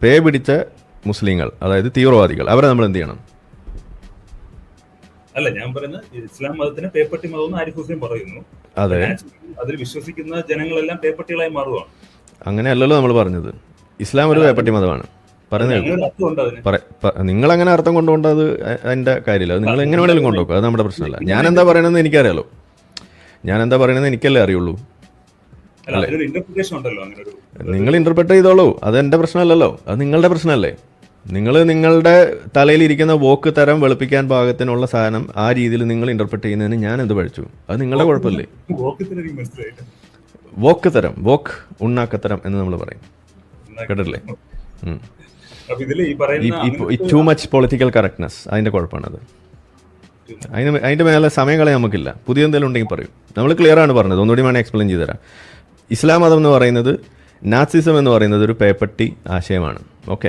പേ പിടിച്ച മുസ്ലിങ്ങൾ, അതായത് തീവ്രവാദികൾ, അവരെ നമ്മൾ എന്ത് ചെയ്യണം? അല്ല, ഞാൻ പറയുന്നത് ഇസ്ലാം മതത്തിന് പേപ്പട്ടി മതം എന്ന് ആരിഫ് ഹുസൈൻ പറയുന്നു. അതെ, അതിൽ വിശ്വസിക്കുന്ന ജനങ്ങളെല്ലാം പേപ്പട്ടികളായി മാറുകയാണ്. അങ്ങനെയല്ലല്ലോ നമ്മൾ പറഞ്ഞത്. ഇസ്ലാം ഒരു പേപ്പട്ടി മതമാണ് പറയുന്നത്. നിങ്ങൾ അങ്ങനെ അർത്ഥം കൊണ്ടുകൊണ്ട് അത് അതിൻ്റെ കാര്യമില്ല. അത് നിങ്ങൾ എങ്ങനെ വേണമെങ്കിലും കൊണ്ടുപോകും, അത് നമ്മുടെ പ്രശ്നമല്ല. ഞാൻ എന്താ പറയണമെന്ന് എനിക്കറിയാലോ, ഞാൻ എന്താ പറയണമെന്ന് എനിക്കല്ലേ അറിയുള്ളൂ. നിങ്ങൾ ഇന്റർപ്രറ്റ് ചെയ്തോളൂ, അത് എൻ്റെ പ്രശ്നമല്ലല്ലോ, അത് നിങ്ങളുടെ പ്രശ്നമല്ലേ. നിങ്ങൾ നിങ്ങളുടെ തലയിലിരിക്കുന്ന വോക്ക് തരം വെളുപ്പിക്കാൻ പാകത്തിനുള്ള സാധനം ആ രീതിയിൽ നിങ്ങൾ ഇന്റർപ്രറ്റ് ചെയ്യുന്നതിന് ഞാൻ എന്ത് പഴിച്ചു? അത് നിങ്ങളുടെ കുഴപ്പമില്ലേ. വോക്ക് തരം, വോക്ക് ഉണ്ണാക്കത്തരം എന്ന് നമ്മൾ പറയും, കേട്ടില്ലേ? ടു മച്ച് പൊളിറ്റിക്കൽ കറക്റ്റ്നെസ്, അതിൻ്റെ കുഴപ്പമാണത്. അതിൻ്റെ മേലെ സമയം കളയാൻ നമുക്കില്ല. പുതിയ എന്തെങ്കിലും ഉണ്ടെങ്കിൽ പറയും. നമ്മൾ ക്ലിയർ ആണ് പറഞ്ഞത്, ഒന്നുകൂടി വേണമെങ്കിൽ എക്സ്പ്ലെയിൻ ചെയ്തു തരാം. ഇസ്ലാം മതം എന്ന് പറയുന്നത്, നാസിസം എന്ന് പറയുന്നത് ഒരു പേപ്പട്ടി ആശയമാണ്. ഓക്കെ,